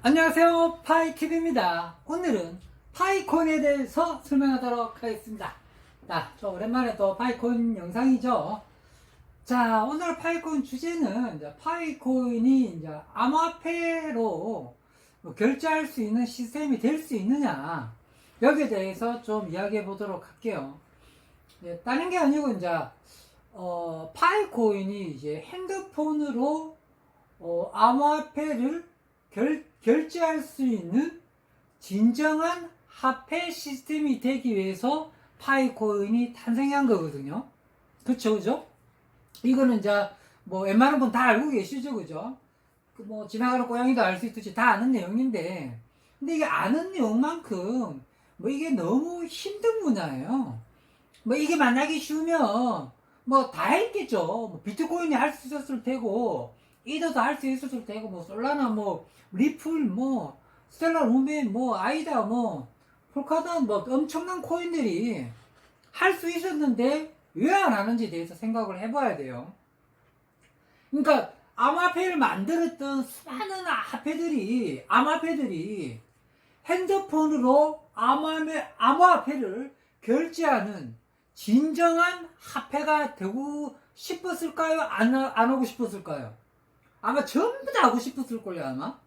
안녕하세요, 파이TV입니다. 오늘은 파이콘에 대해서 설명하도록 하겠습니다. 자, 오랜만에 또 파이콘 영상이죠. 자, 오늘 파이콘 주제는 이제 파이코인이 이제 암호화폐로 결제할 수 있는 시스템이 될 수 있느냐, 여기에 대해서 좀 이야기해 보도록 할게요. 다른 게 아니고 이제 파이코인이 이제 핸드폰으로 암호화폐를 결제할 수 있는 진정한 화폐 시스템이 되기 위해서 파이코인이 탄생한 거거든요. 그쵸? 이거는 이제 웬만한 분 다 알고 계시죠, 그죠? 지나가는 고양이도 알 수 있듯이 다 아는 내용인데, 근데 이게 아는 내용만큼 이게 너무 힘든 분야예요. 이게 만나기 쉬우면 다 했겠죠. 비트코인이 할 수 있었을 테고, 이더도 할 수 있었을 테고, 솔라나 리플, 스텔라 루멘, 아이다, 폴카돈, 엄청난 코인들이 할 수 있었는데 왜 안 하는지에 대해서 생각을 해봐야 돼요. 그러니까 암호화폐를 만들었던 수많은 암호화폐들이 핸드폰으로 암호화폐를 결제하는 진정한 화폐가 되고 싶었을까요? 안 하고 싶었을까요? 아마 전부 다 하고 싶었을걸요, 아마?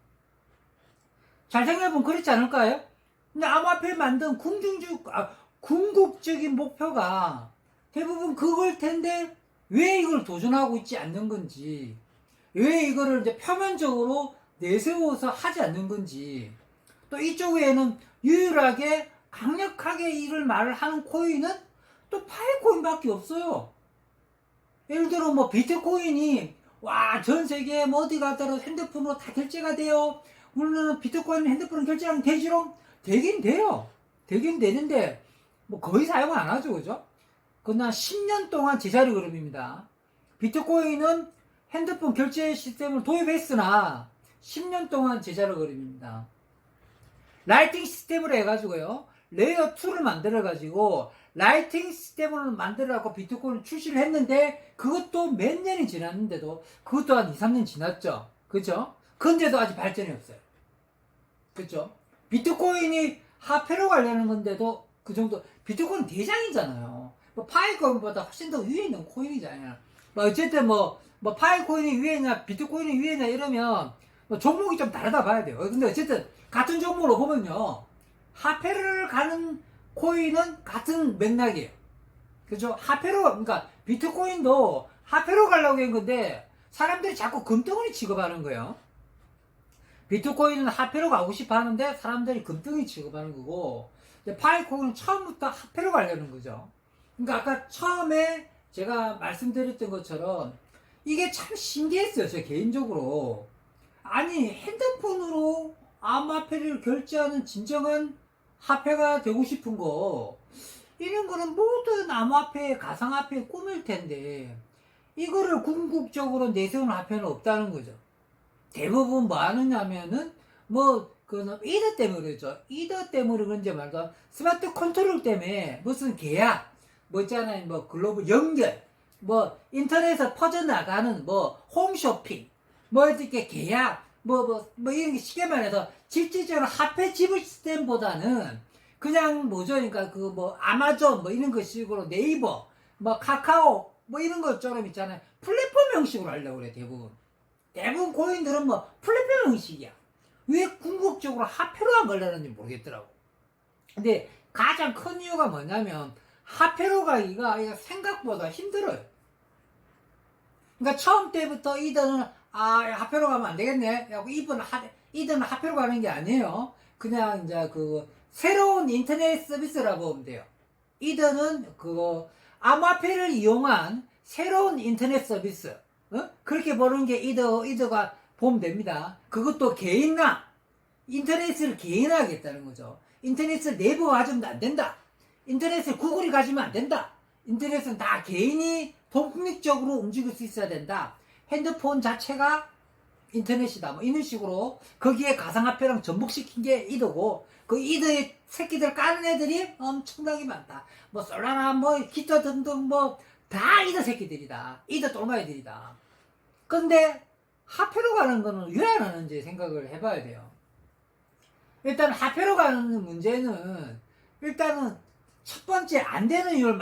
잘 생각해보면 그렇지 않을까요? 근데 암호화폐 만든 궁극적인 목표가 대부분 그걸 텐데, 왜 이걸 도전하고 있지 않는 건지, 왜 이거를 이제 표면적으로 내세워서 하지 않는 건지, 또 이쪽에는 유일하게 강력하게 이를 말을 하는 코인은 또 파이코인밖에 없어요. 예를 들어 비트코인이 전 세계에 어디 가더라도 핸드폰으로 다 결제가 돼요. 물론 비트코인 핸드폰 결제하면 되지롱? 되긴 돼요. 되긴 되는데 거의 사용을 안 하죠, 그죠? 그러나 10년 동안 제자리 걸음입니다. 비트코인은 핸드폰 결제 시스템을 도입했으나 10년 동안 제자리 걸음입니다. 라이팅 시스템으로 해가지고요, 레이어 2를 만들어가지고 라이팅 시스템으로 만들어갖고 비트코인을 출시를 했는데, 그것도 몇 년이 지났는데도, 그것도 한 2, 3년 지났죠. 그죠? 근데도 아직 발전이 없어요. 그죠? 비트코인이 화폐로 가려는 건데도 그 정도, 비트코인 대장이잖아요. 파이코인보다 훨씬 더 위에 있는 코인이잖아요. 어쨌든 파이코인이 위에냐, 비트코인이 위에냐 이러면 종목이 좀 다르다 봐야 돼요. 근데 어쨌든 같은 종목으로 보면요, 화폐를 가는 코인은 같은 맥락이에요. 그죠? 그러니까 비트코인도 화폐로 가려고 한 건데, 사람들이 자꾸 금덩어리 취급하는 거예요. 비트코인은 화폐로 가고 싶어 하는데 사람들이 금덩이 취급하는 거고, 파이코인은 처음부터 화폐로 가려는 거죠. 그러니까 아까 처음에 제가 말씀드렸던 것처럼 이게 참 신기했어요, 저 개인적으로. 아니, 핸드폰으로 암호화폐를 결제하는 진정한 화폐가 되고 싶은 거, 이런 거는 모든 암호화폐, 가상화폐의 꿈일 텐데, 이거를 궁극적으로 내세우는 화폐는 없다는 거죠. 대부분 하느냐면은, 이더 때문에 그러죠. 이더 때문에 그런지 말고, 스마트 컨트롤 때문에 무슨 계약, 있잖아요. 글로벌 연결, 인터넷에서 퍼져나가는, 홈쇼핑, 이렇게 계약, 이런 게 쉽게 말해서, 실질적으로 화폐 지불 시스템보다는, 그냥 그러니까 아마존, 이런 거 식으로 네이버, 카카오, 이런 것처럼 있잖아요. 플랫폼 형식으로 하려고 그래, 대부분. 대부분 코인들은 플랫폼 형식이야. 왜 궁극적으로 화폐로 안 가려는지 모르겠더라고. 근데 가장 큰 이유가 뭐냐면, 화폐로 가기가 생각보다 힘들어요. 그러니까 처음 때부터 이더는 화폐로 가면 안 되겠네. 이더는 화폐로 가는 게 아니에요. 그냥 이제 새로운 인터넷 서비스라고 보면 돼요. 이더는 암호화폐를 이용한 새로운 인터넷 서비스. 그렇게 보는 게 이더가 보면 됩니다. 그것도 인터넷을 개인화하겠다는 거죠. 인터넷을 내부가 가지면 안 된다. 인터넷을 구글이 가지면 안 된다. 인터넷은 다 개인이 독립적으로 움직일 수 있어야 된다. 핸드폰 자체가 인터넷이다. 이런 식으로 거기에 가상화폐랑 접목시킨 게 이더고, 그 이더의 새끼들 까는 애들이 엄청나게 많다. 솔라나 기타 등등 다 이더 새끼들이다. 이더 똘마이들이다. 근데 화폐로 가는 거는 왜 안 하는지 생각을 해봐야 돼요. 일단 화폐로 가는 문제는 일단은 첫 번째 안 되는 이유를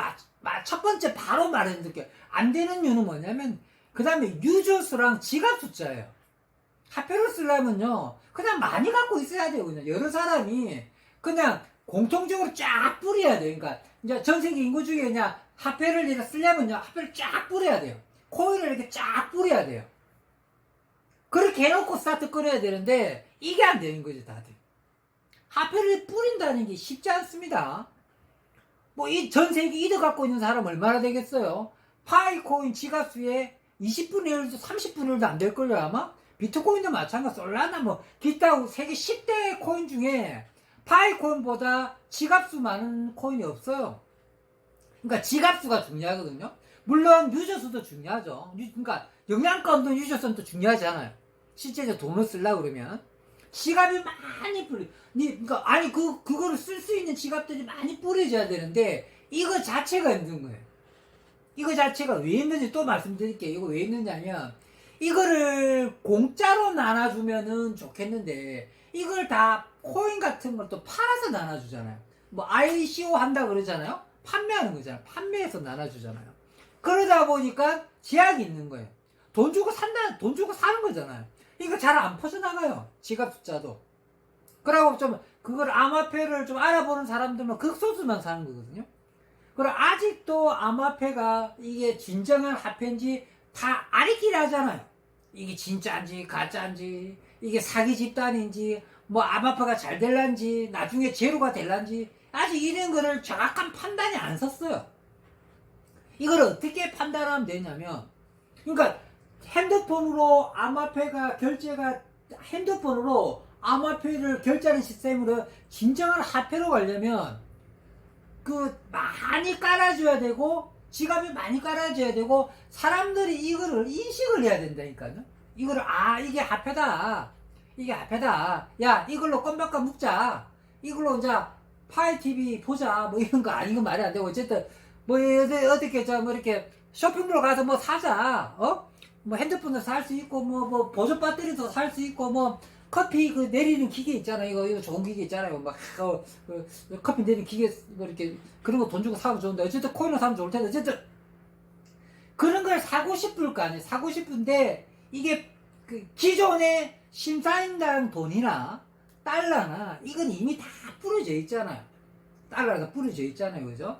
첫 번째 바로 말해줄게요. 안 되는 이유는 뭐냐면 그 다음에 유저 수랑 지갑 숫자예요. 화폐를 쓰려면요 그냥 많이 갖고 있어야 돼요. 그냥 여러 사람이 그냥 공통적으로 쫙 뿌려야 돼요. 그러니까 이제 전 세계 인구 중에 그냥 화폐를 이렇게 쓰려면요 화폐를 쫙 뿌려야 돼요. 코인을 이렇게 쫙 뿌려야 돼요. 그렇게 해놓고 스타트 끊어야 되는데 이게 안 되는 거죠. 다들 화폐를 뿌린다는 게 쉽지 않습니다. 뭐 이 전 세계 이득 갖고 있는 사람 얼마나 되겠어요? 파이코인 지갑수에 20분의 1도 30분의 1도 안 될걸요 아마? 비트코인도 마찬가지. 솔라나 뭐 기타 세계 10대 코인 중에 파이코인보다 지갑수 많은 코인이 없어요. 그러니까 지갑수가 중요하거든요. 물론 유저수도 중요하죠. 그러니까 영양가 없는 유저수는 또 중요하잖아요. 실제로 돈을 쓰려고 그러면 지갑이 많이 뿌려. 그러니까 아니 그거를 쓸 수 있는 지갑들이 많이 뿌려져야 되는데 이거 자체가 힘든 거예요. 이거 자체가 왜 있는지 또 말씀드릴게요. 이거 왜 있느냐면 이거를 공짜로 나눠주면은 좋겠는데 이걸 다 코인 같은 걸 또 팔아서 나눠주잖아요. 뭐 ICO 한다 그러잖아요. 판매하는 거잖아요. 판매해서 나눠주잖아요. 그러다 보니까 제약이 있는 거예요. 돈 주고 사는 거잖아요. 이거 잘 안 퍼져나가요. 지갑 숫자도. 그러고 좀 그걸 암호화폐를 좀 알아보는 사람들만 극소수만 사는 거거든요. 그리고 아직도 암호화폐가 이게 진정한 화폐인지 다 아리끼리 하잖아요. 이게 진짜인지 가짜인지 이게 사기 집단인지 뭐 암호화폐가 잘 될란지 나중에 제로가 될란지 아직 이런 거를 정확한 판단이 안 섰어요. 이걸 어떻게 판단하면 되냐면 그러니까 핸드폰으로 암호화폐가 결제가 핸드폰으로 암호화폐를 결제하는 시스템으로 진정한 화폐로 가려면 그 많이 깔아줘야 되고 지갑이 많이 깔아줘야 되고 사람들이 이거를 인식을 해야 된다니까요. 이거를 이게 화폐다. 이게 화폐다. 야 이걸로 껌박까 묵자. 이걸로 이제 파이 TV 보자. 뭐 이런 거 이거 말이 안 되고 어쨌든 뭐 어떻게 뭐 이렇게 쇼핑몰 가서 뭐 사자. 뭐 핸드폰도 살 수 있고 뭐 보조 배터리도 살 수 있고 뭐 커피 그 내리는 기계 있잖아요. 이거 좋은 기계 있잖아요. 막 커피 내리는 기계 뭐 이렇게 그런 거 돈 주고 사면 좋은데 어쨌든 코인을 사면 좋을 텐데 어쨌든 그런 걸 사고 싶을 거 아니에요. 사고 싶은데 이게 그 기존의 심사임당 돈이나 달러나 이건 이미 다 뿌려져 있잖아요. 달러가 뿌려져 있잖아요. 그죠?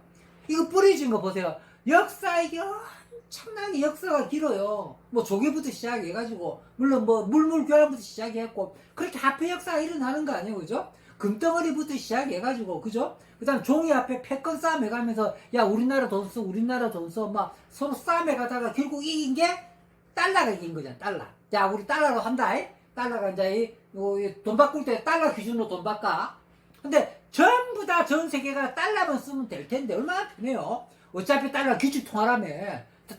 이거 뿌려진 거 보세요. 역사 이게 엄청나게 역사가 길어요. 뭐 조개부터 시작해가지고 물론 뭐 물물교환부터 시작했고 그렇게 화폐 역사가 일어나는 거 아니에요. 그죠? 금덩어리부터 시작해가지고 그죠? 그 다음 종이 앞에 패권 싸움해가면서 야 우리나라 돈 써 우리나라 돈 써 막 서로 싸움해가다가 결국 이긴 게 달러가 이긴 거잖아. 달러. 자 우리 달러로 한다. 달러가 이제 돈 바꿀 때 달러 기준으로 돈 바꿔. 근데 전부 다 전 세계가 달러만 쓰면 될 텐데 얼마나 편해요. 어차피 달러 기준 통화라며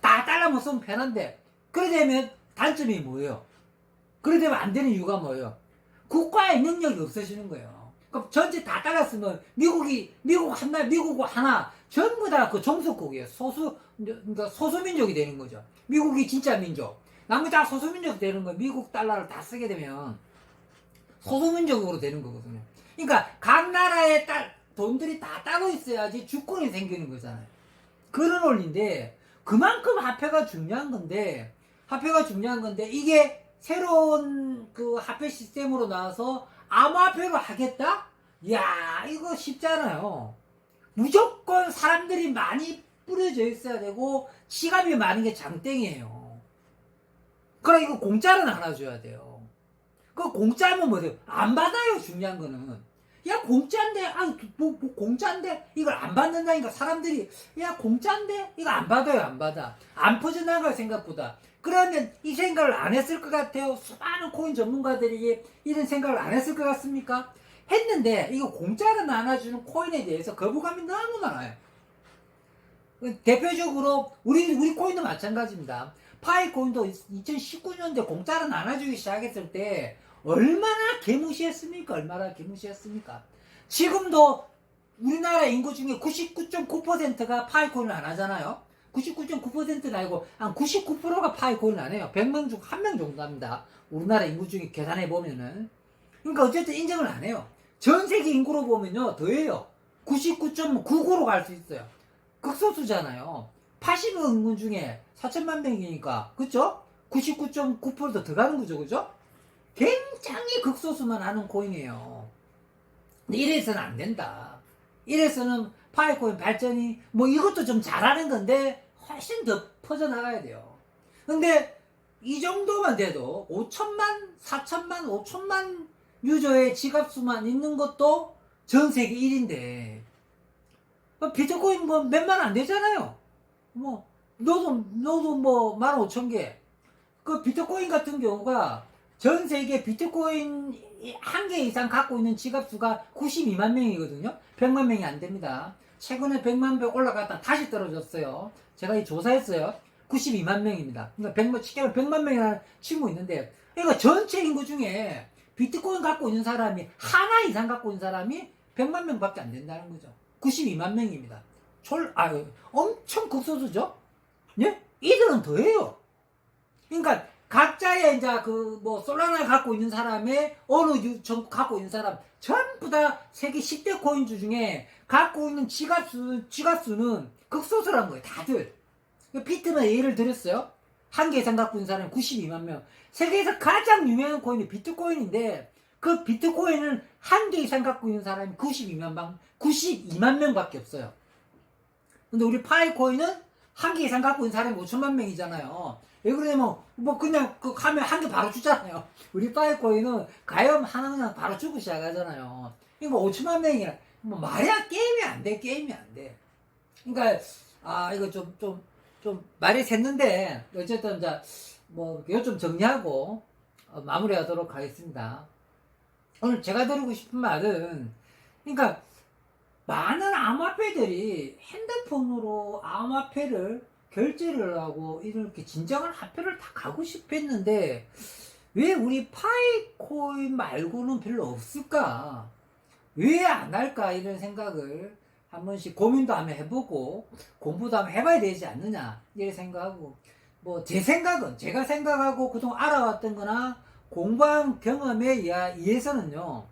다 달러만 쓰면 편한데 그래 되면 단점이 뭐예요? 그래 되면 안 되는 이유가 뭐예요? 국가의 능력이 없어지는 거예요. 그럼 전체 다 달러 쓰면 미국 하나 전부 다 그 종속국이에요. 그러니까 소수민족이 되는 거죠. 미국이 진짜 민족. 나머지 다 소수민족이 되는 거예요. 미국 달러를 다 쓰게 되면 소수민족으로 되는 거거든요. 그러니까 각 나라의 돈들이 다 따로 있어야지 주권이 생기는 거잖아요. 그런 원리인데 그만큼 화폐가 중요한 건데 이게 새로운 그 화폐 시스템으로 나와서 암호화폐로 하겠다? 야 이거 쉽잖아요. 무조건 사람들이 많이 뿌려져 있어야 되고 지갑이 많은 게 장땡이에요. 그럼 이거 공짜로 나눠줘야 돼요. 그 공짜면 뭐래요? 안 받아요. 중요한 거는 야 공짜인데 뭐 공짜인데 이걸 안 받는다니까 사람들이 야 공짜인데 이거 안 받아요. 안 받아. 안 퍼져나가요. 생각보다. 그러면 이 생각을 안 했을 것 같아요. 수많은 코인 전문가들이 이런 생각을 안 했을 것 같습니까? 했는데 이거 공짜로 나눠주는 코인에 대해서 거부감이 너무 많아요. 대표적으로 우리 코인도 마찬가지입니다. 파이코인도 2019년도에 공짜로 나눠주기 시작했을 때 얼마나 개무시했습니까? 지금도 우리나라 인구 중에 99.9%가 파이코인을 안 하잖아요. 99.9%는 아니고 한 99%가 파이코인을 안 해요. 100명 중 1명 정도 합니다. 우리나라 인구 중에 계산해 보면은. 그러니까 어쨌든 인정을 안 해요. 전 세계 인구로 보면요, 더해요. 99.99로 갈 수 있어요. 극소수잖아요. 80억 인구 중에 4천만 명이니까, 그쵸? 99.9%도 더 가는 거죠, 그죠? 굉장히 극소수만 하는 코인이에요. 근데 이래서는 안 된다. 이래서는 파이코인 발전이, 뭐 이것도 좀 잘하는 건데, 훨씬 더 퍼져나가야 돼요. 근데, 이 정도만 돼도 5천만, 4천만, 5천만 유저의 지갑수만 있는 것도 전 세계 1인데 비트코인 뭐 몇만 안 되잖아요. 뭐 너도 뭐 15,000개. 그 비트코인 같은 경우가 전 세계 비트코인 한 개 이상 갖고 있는 지갑수가 92만 명이거든요. 100만 명이 안 됩니다. 최근에 100만 명 올라갔다 다시 떨어졌어요. 제가 이 조사했어요. 92만 명입니다. 그러니까 100만 명이라는 친구 있는데, 그러니까 전체 인구 중에 비트코인 갖고 있는 사람이 하나 이상 갖고 있는 사람이 100만 명밖에 안 된다는 거죠. 92만 명입니다. 엄청 극소수죠? 예? 이들은 더해요. 그러니까 각자의 이제 솔라나 갖고 있는 사람의 갖고 있는 사람 전부 다 세계 10대 코인주 중에 갖고 있는 지갑수는 극소수라는 거예요. 다들. 비트만 예를 들었어요. 한 개 이상 갖고 있는 사람이 92만 명. 세계에서 가장 유명한 코인이 비트코인인데, 그 비트코인은 한 개 이상 갖고 있는 사람이 92만 명밖에 없어요. 근데 우리 파이코인은 한 개 이상 갖고 있는 사람이 5천만 명이잖아요. 왜 그러냐면, 그냥 하면 한 개 바로 주잖아요. 우리 파이코인은 가염 하나 그냥 바로 주고 시작하잖아요. 이거 5천만 명이라, 말이야, 게임이 안 돼. 그러니까, 이거 좀 말이 샜는데, 어쨌든 이거 좀 정리하고 마무리하도록 하겠습니다. 오늘 제가 드리고 싶은 말은, 그러니까 많은 암호화폐들이 핸드폰으로 암호화폐를 결제를 하고 이렇게 진정한 화폐를 다 가고 싶어 했는데, 왜 우리 파이코인 말고는 별로 없을까? 왜 안 할까? 이런 생각을 한 번씩 고민도 한번 해보고 공부도 한번 해봐야 되지 않느냐 이렇게 생각하고, 제가 생각하고 그동안 알아왔던 거나 공부한 경험에 의해서는요,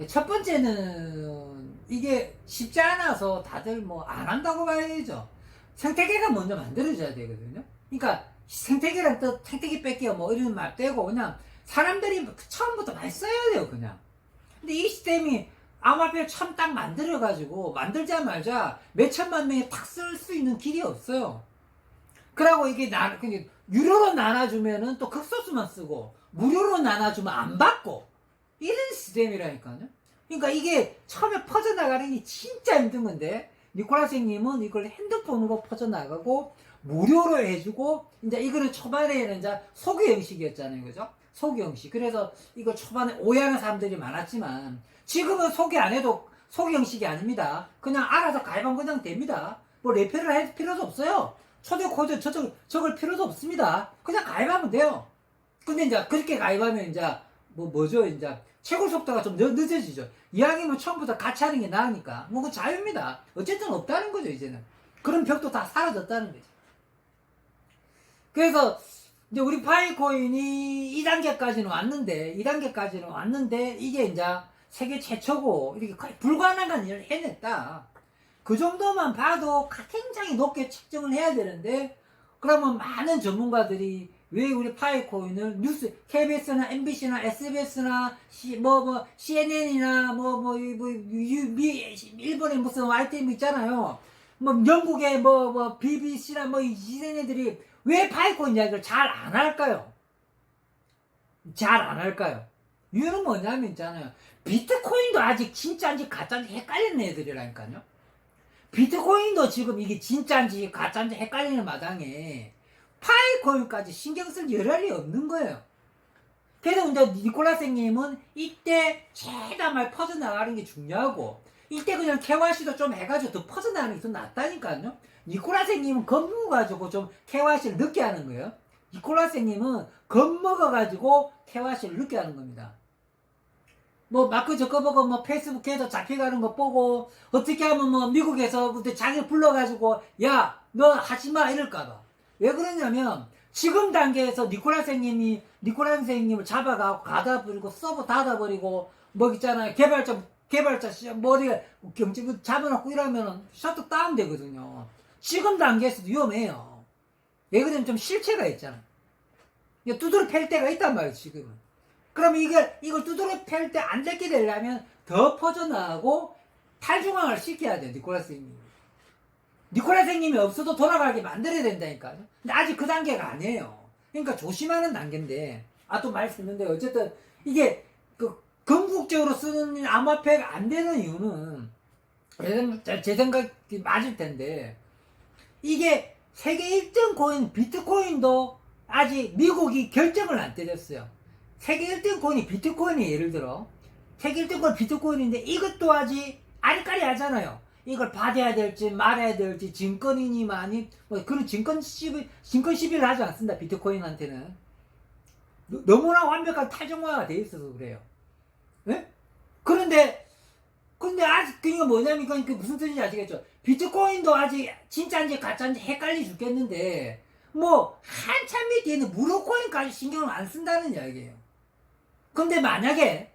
첫 번째는 이게 쉽지 않아서 다들 안 한다고 봐야죠. 생태계가 먼저 만들어져야 되거든요. 그러니까 생태계란 뜻, 생태계 뺏기고 이런 말 떼고 그냥 사람들이 처음부터 많이 써야 돼요, 그냥. 근데 이 시스템이 암호화폐를 처음 딱 만들자마자 몇 천만 명이 탁 쓸 수 있는 길이 없어요. 그러고 이게 유료로 나눠주면은 또 극소수만 쓰고, 무료로 나눠주면 안 받고, 이런 시스템이라니까요. 그러니까 이게 처음에 퍼져나가는 게 진짜 힘든 건데, 니콜라스님은 이걸 핸드폰으로 퍼져나가고, 무료로 해주고, 이제 이거는 초반에는 이제 소규 형식이었잖아요. 그죠? 소규 형식. 그래서 이거 초반에 오해하는 사람들이 많았지만, 지금은 소개 안 해도 소개 형식이 아닙니다. 그냥 알아서 가입하면 그냥 됩니다. 레페를 할 필요도 없어요. 초대 코드 적을 필요도 없습니다. 그냥 가입하면 돼요. 근데 이제 그렇게 가입하면 이제 이제 채굴 속도가 좀 늦어지죠. 이왕이면 처음부터 같이 하는 게 나으니까. 그 자유입니다. 어쨌든 없다는 거죠, 이제는. 그런 벽도 다 사라졌다는 거죠. 그래서 이제 우리 파이코인이 2단계까지는 왔는데 이게 이제 세계 최초고 이렇게 거의 불가능한 일을 해냈다. 그 정도만 봐도 굉장히 높게 측정을 해야 되는데, 그러면 많은 전문가들이 왜 우리 파이코인을 KBS나 MBC나 SBS나 CNN이나 일본의 무슨 YTN 있잖아요. 영국의 BBC나 이쟤네들이 왜 파이코인 이야기를 잘 안 할까요? 이유는 뭐냐면 있잖아요. 비트코인도 아직 진짜인지 가짜인지 헷갈리는 애들이라니까요. 비트코인도 지금 이게 진짜인지 가짜인지 헷갈리는 마당에 파이코인까지 신경 쓸 여력이 없는 거예요. 그래서 이제 니콜라스님은 이때 최대한 퍼져나가는 게 중요하고, 이때 그냥 KYC도 좀 해가지고 더 퍼져나가는 게 더 낫다니까요. 니콜라스님은 겁먹어가지고 좀 KYC를 늦게 하는 거예요. 니콜라스님은 겁먹어가지고 KYC를 늦게 하는 겁니다. 마크 저커버거 페이스북에서 잡혀가는 거 보고, 어떻게 하면 미국에서 자기를 불러가지고, 야, 너 하지마, 이럴까봐. 왜 그러냐면, 지금 단계에서 니콜라스 선생님을 잡아가고, 가다버리고, 서버 닫아버리고, 뭐 있잖아요. 개발자 시장 머리에 경쟁 잡아놓고 이러면은 셔터 다운 되거든요. 지금 단계에서도 위험해요. 왜 그러면 좀 실체가 있잖아. 두드러 팰 때가 있단 말이에요, 지금은. 그러면 이걸 두드러 팰 때 안 되게 되려면 더 퍼져나가고 탈중앙을 시켜야 돼요, 니콜라스 선생님이. 니콜라스 선생님이 없어도 돌아가게 만들어야 된다니까요. 근데 아직 그 단계가 아니에요. 그러니까 조심하는 단계인데, 또 말씀했는데, 어쨌든 이게 건국적으로 쓰는 암호화폐가 안 되는 이유는, 제 생각이 맞을 텐데, 이게 세계 1등 코인 비트코인도 아직 미국이 결정을 안 때렸어요. 세계 1등 코인이 비트코인이 예를 들어 세계 1등 코인 비트코인인데 이것도 아직 아리까리 하잖아요. 이걸 받아야 될지 말아야 될지 증권이니만이 뭐 그런 증권 시비를 하지 않습니다. 비트코인한테는 너무나 완벽한 탈중화가 돼 있어서 그래요. 네? 그런데 아직 그게 뭐냐면 그 무슨 뜻인지 아시겠죠? 비트코인도 아직 진짜인지 가짜인지 헷갈리 죽겠는데 뭐 한참 밑에 있는 무료코인까지 신경을 안 쓴다는 이야기예요. 근데 만약에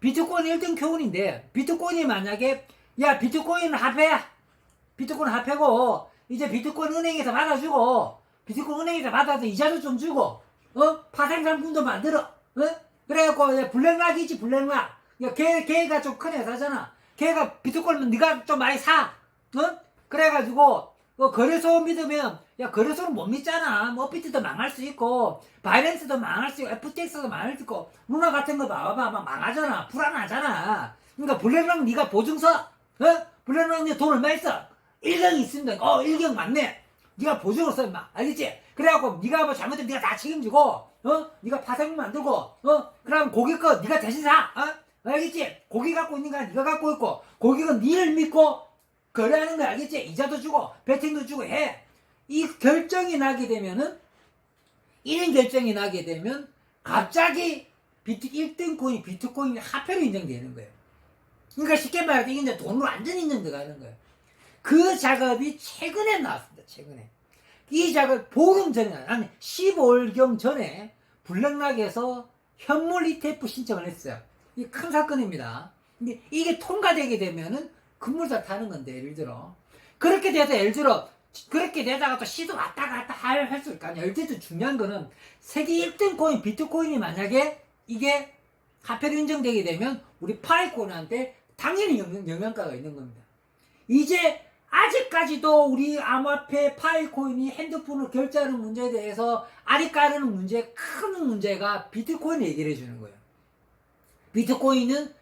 비트코인 1등 교훈인데 비트코인이 만약에 야 비트코인은 화폐야, 비트코인 화폐고 이제 비트코인 은행에서 받아주고 비트코인 은행에서 받아서 이자도 좀 주고 파생 상품도 만들어 그래갖고 블랙락이지 블랙락. 걔가 좀 큰 회사잖아. 걔가 비트코인은 네가 좀 많이 사. 그래가지고 거래소 믿으면 거래소는 못 믿잖아. 뭐 업비트도 망할 수 있고 바이낸스도 망할 수 있고 FTX도 망할 수 있고 루나 같은 거 봐봐 막 망하잖아. 불안하잖아. 그러니까 블랙락 네가 보증서 블랙락 네 돈 얼마 있어? 1경이 있습니다. 1경 맞네. 네가 보증을 써 임마. 알겠지? 그래갖고 네가 뭐 잘못하면 네가 다 책임지고 네가 파생 만들고 그럼 고객 거 네가 대신 사. 알겠지? 고객 갖고 있는 거 네가 갖고 있고 고객은 니를 믿고 거래하는 거 알겠지? 이자도 주고 배팅도 주고 해. 이 결정이 나게 되면은 이런 결정이 나게 되면 갑자기 1등 코인 비트코인이 화폐로 인정되는 거예요. 그러니까 쉽게 말해서 이게 이제 돈으로 완전히 인정되는 거예요. 그 작업이 최근에 나왔습니다. 최근에. 이 작업 보름 전에 아니 15일경 전에 블랙락에서 현물 ETF 신청을 했어요. 이 큰 사건입니다. 근데 이게 통과되게 되면은 금물살 타는 건데, 예를 들어. 그렇게 돼서, 예를 들어, 그렇게 되다가 또 시도 왔다 갔다 할 수 있을까? 예를 들어 중요한 거는 세계 1등 코인, 비트코인이 만약에 이게 화폐로 인정되게 되면 우리 파이코인한테 당연히 영향가가 있는 겁니다. 이제 아직까지도 우리 암호화폐 파이코인이 핸드폰으로 결제하는 문제에 대해서 아리까르는 문제, 큰 문제가 비트코인 얘기를 해주는 거예요. 비트코인은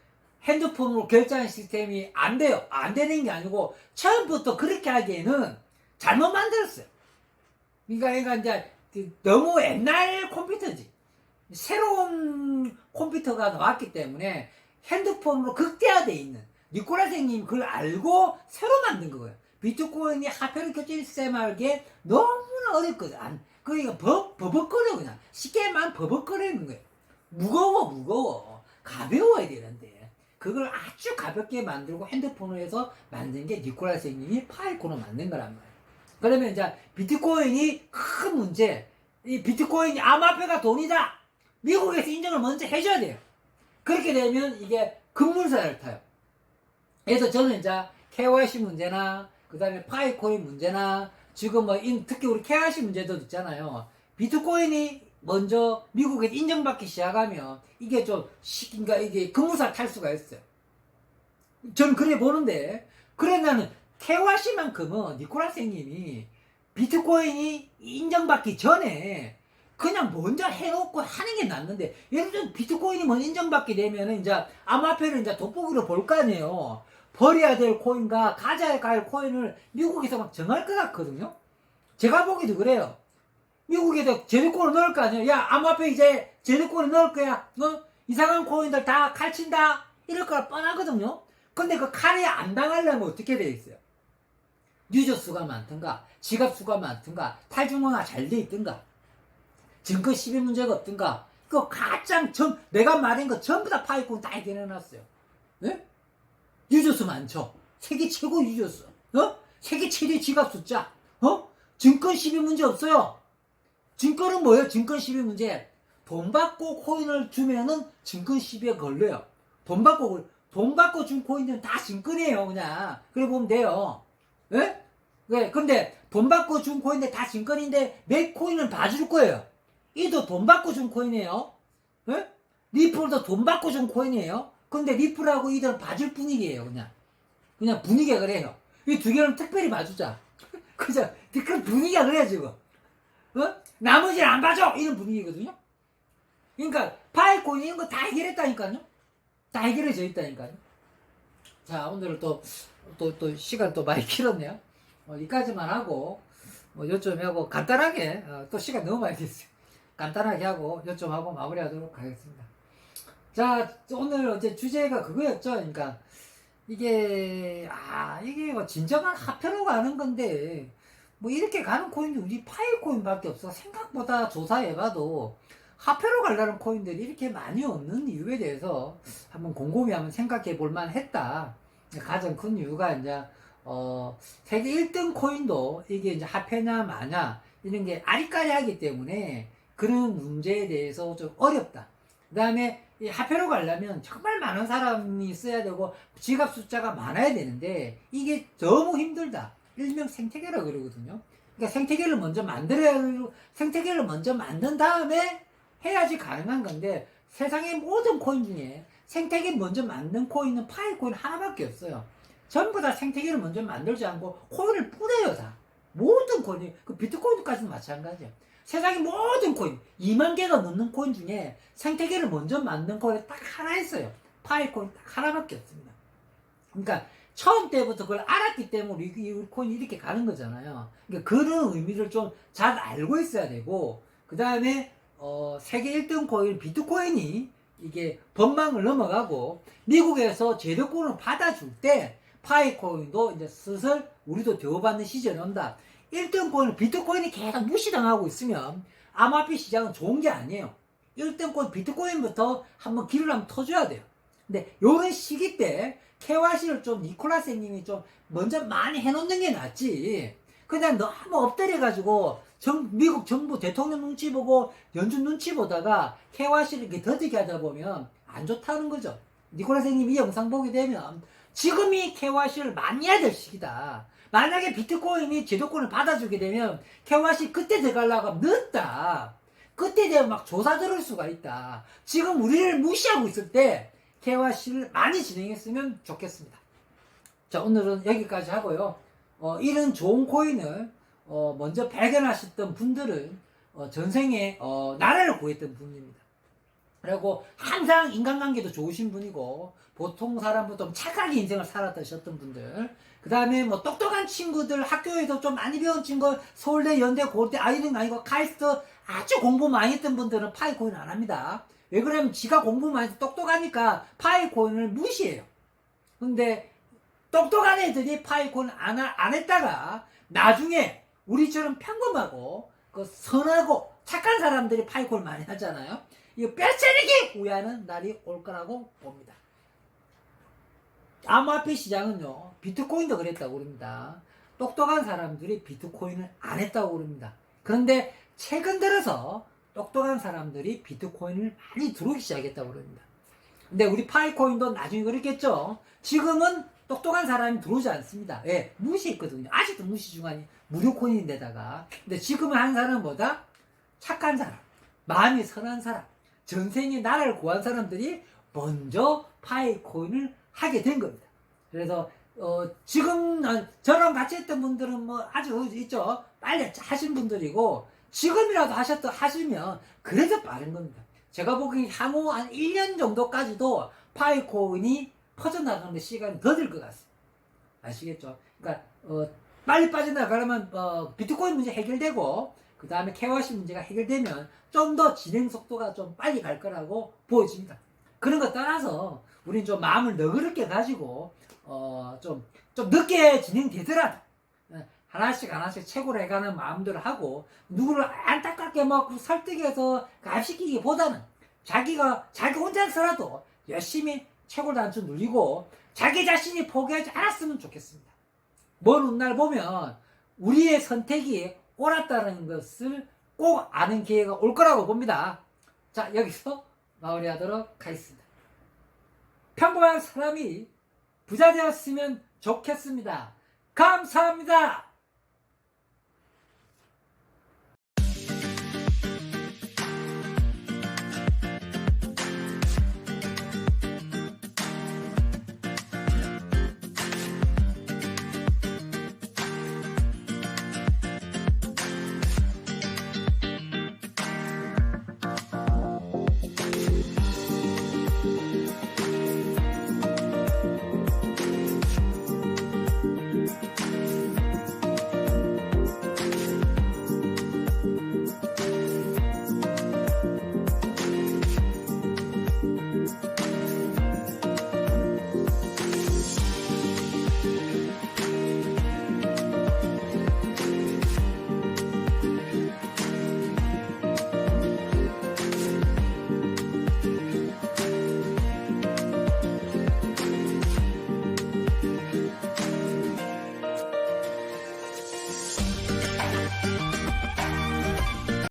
핸드폰으로 결제하는 시스템이 안 돼요. 안 되는 게 아니고 처음부터 그렇게 하기에는 잘못 만들었어요. 그러니까 이제 너무 옛날 컴퓨터지. 새로운 컴퓨터가 나왔기 때문에 핸드폰으로 극대화되어 있는 니콜라 선생님이 그걸 알고 새로 만든 거예요. 비트코인이 화폐로 결제 시스템 하기에 너무나 어렵거든. 그러니까 버벅거려 그냥. 쉽게만 버벅거리는 거예요. 무거워. 가벼워야 되는데 그걸 아주 가볍게 만들고 핸드폰으로 해서 만든 게 니콜라 선생님이 파이코인을 만든 거란 말이에요. 그러면 이제 비트코인이 큰 문제, 이 비트코인이 암호화폐가 돈이다. 미국에서 인정을 먼저 해줘야 돼요. 그렇게 되면 이게 급물살을 타요. 그래서 저는 이제 KYC 문제나 그 다음에 파이코인 문제나 지금 뭐 특히 우리 KYC 문제도 있잖아요. 비트코인이 먼저 미국에서 인정받기 시작하면 이게 좀 그러니까 이게 급물살 탈 수가 있어요. 저는 그래 보는데 그래 나는 KYC만큼은 니콜라 선생님이 비트코인이 인정받기 전에 그냥 먼저 해놓고 하는 게 낫는데 예를 들어 비트코인이 먼저 인정받게 되면은 이제 암호화폐를 이제 돋보기로 볼 거 아니에요. 버려야 될 코인과 가져야 할 코인을 미국에서 막 정할 것 같거든요. 제가 보기도 그래요. 미국에도 제도권을 넣을 거 아니에요. 야, 암호화폐 이제 제도권을 넣을 거야. 이상한 코인들 다 칼친다. 이럴 거라 뻔하거든요. 근데 그 칼에 안 당하려면 어떻게 돼 있어요? 유저 수가 많든가, 지갑 수가 많든가, 탈중앙화 잘 돼 있든가, 증거 시비 문제가 없든가, 그 가장 내가 말한 거 전부 다 파이콘 다 해결해놨어요. 네? 유저 수 많죠. 세계 최고 유저 수. 세계 최대 지갑 숫자. 증권 시비 문제 없어요. 증권은 뭐예요? 증권 시비 문제. 돈 받고 코인을 주면은 증권 시비에 걸려요. 돈 받고 준 코인들은 다 진권이에요, 그냥. 그래 보면 돼요. 예? 왜? 근데 돈 받고 준 코인들 다 진권인데 몇 코인은 봐줄 거예요. 이도 돈 받고 준 코인이에요. 예? 리플도 돈 받고 준 코인이에요. 근데 리플하고 이들은 봐줄 분위기예요, 그냥. 그냥 분위기가 그래요. 이 두 개는 특별히 봐주자. 그죠? 그런 분위기가 그래요, 지금. 어? 나머지는 안 봐줘! 이런 분위기거든요. 그러니까, 파이코인 이런 거 다 해결했다니까요. 다 해결해져 있다니까요. 자, 오늘은 또 시간 또 많이 길었네요. 여기까지만 하고, 요점 하고, 간단하게, 또 시간 너무 많이 됐어요. 간단하게 하고, 요점 하고 마무리하도록 하겠습니다. 자, 오늘 이제 주제가 그거였죠. 그러니까, 이게 뭐 진정한 화폐로 가는 건데, 뭐 이렇게 가는 코인이 우리 파이코인밖에 없어. 생각보다 조사해봐도 화폐로 가려는 코인들이 이렇게 많이 없는 이유에 대해서 한번 곰곰이 한번 생각해 볼 만했다. 가장 큰 이유가 이제 세계 1등 코인도 이게 이제 화폐냐 마냐 이런 게 아리까리하기 때문에 그런 문제에 대해서 좀 어렵다. 그 다음에 이 화폐로 가려면 정말 많은 사람이 써야 되고 지갑 숫자가 많아야 되는데 이게 너무 힘들다. 일명 생태계라 그러거든요. 그러니까 생태계를 먼저 만든 다음에 해야지 가능한 건데 세상의 모든 코인 중에 생태계 먼저 만든 코인은 파이코인 하나밖에 없어요. 전부 다 생태계를 먼저 만들지 않고 코인을 뿌려요, 다. 모든 코인이, 그 비트코인까지는 마찬가지예요. 세상의 모든 코인, 2만 개가 넘는 코인 중에 생태계를 먼저 만든 코인이 딱 하나 있어요. 파이코인 딱 하나밖에 없습니다. 그러니까 처음 때부터 그걸 알았기 때문에 이 코인이 이렇게 가는 거잖아요. 그러니까 그런 의미를 좀 잘 알고 있어야 되고, 그 다음에 세계 1등 코인 비트코인이 이게 법망을 넘어가고 미국에서 제도권을 받아줄 때 파이코인도 이제 슬슬 우리도 대우받는 시절이 온다. 1등 코인 비트코인이 계속 무시당하고 있으면 암호화폐 시장은 좋은 게 아니에요. 1등 코인 비트코인부터 한번 길을 한번 터줘야 돼요. 근데 요런 시기 때 KYC를 좀 니콜라스님이 좀 먼저 많이 해놓는 게 낫지. 그냥 너무 엎드려가지고 미국 정부 대통령 눈치 보고 연준 눈치 보다가 KYC를 이렇게 더디게 하다 보면 안 좋다는 거죠. 니콜라스님이 이 영상 보게 되면 지금이 KYC를 많이 해야 될 시기다. 만약에 비트코인이 제도권을 받아주게 되면 KYC 그때 들어가려고 하면 늦다. 그때 되면 막 조사 들을 수가 있다. 지금 우리를 무시하고 있을 때 KYC를 많이 진행했으면 좋겠습니다. 자, 오늘은 여기까지 하고요. 이런 좋은 코인을 먼저 발견하셨던 분들은 전생에 나라를 구했던 분입니다. 그리고 항상 인간관계도 좋으신 분이고 보통 사람보다 좀 착하게 인생을 살았다셨던 분들, 그 다음에 뭐 똑똑한 친구들, 학교에서 좀 많이 배운 친구, 서울대, 연대, 고대, 아이린 아니고 카이스트 아주 공부 많이 했던 분들은 파이코인 안 합니다. 왜 그러냐면 지가 공부 많이 해서 똑똑하니까 파이코인을 무시해요. 근데 똑똑한 애들이 파이코인 안 했다가 나중에 우리처럼 평범하고 그 선하고 착한 사람들이 파이코인 많이 하잖아요. 이거 뼈저리게 후회하는 날이 올 거라고 봅니다. 암호화폐 시장은요, 비트코인도 그랬다고 그럽니다. 똑똑한 사람들이 비트코인을 안 했다고 그럽니다. 그런데 최근 들어서 똑똑한 사람들이 비트코인을 많이 들어오기 시작했다고 그럽니다. 근데 우리 파이코인도 나중에 그랬겠죠. 지금은 똑똑한 사람이 들어오지 않습니다. 예, 무시했거든요. 아직도 무시 중한 무료 코인인데다가. 근데 지금은 한 사람보다 착한 사람, 마음이 선한 사람, 전생에 나라를 구한 사람들이 먼저 파이코인을 하게 된 겁니다. 그래서 지금 저랑 같이 했던 분들은 뭐 아주 있죠. 빨리 하신 분들이고 지금이라도 하시면 그래도 빠른 겁니다. 제가 보기엔 향후 한 1년 정도까지도 파이코인이 퍼져나가는데 시간이 더 들 것 같습니다. 아시겠죠? 그러니까 빨리 빠져나가려면 비트코인 문제 해결되고 그 다음에 KYC 문제가 해결되면 좀 더 진행 속도가 좀 빨리 갈 거라고 보여집니다. 그런 거 따라서 우리는 좀 마음을 너그럽게 가지고 좀 늦게 진행되더라도 하나씩 최고로 해가는 마음대로 하고 누구를 안타깝게 막 설득해서 가입시키기보다는 자기 혼자서라도 열심히 최고 단추 누리고 자기 자신이 포기하지 않았으면 좋겠습니다. 먼 훗날 보면 우리의 선택이 옳았다는 것을 꼭 아는 기회가 올 거라고 봅니다. 자, 여기서 마무리하도록 하겠습니다. 평범한 사람이 부자 되었으면 좋겠습니다. 감사합니다.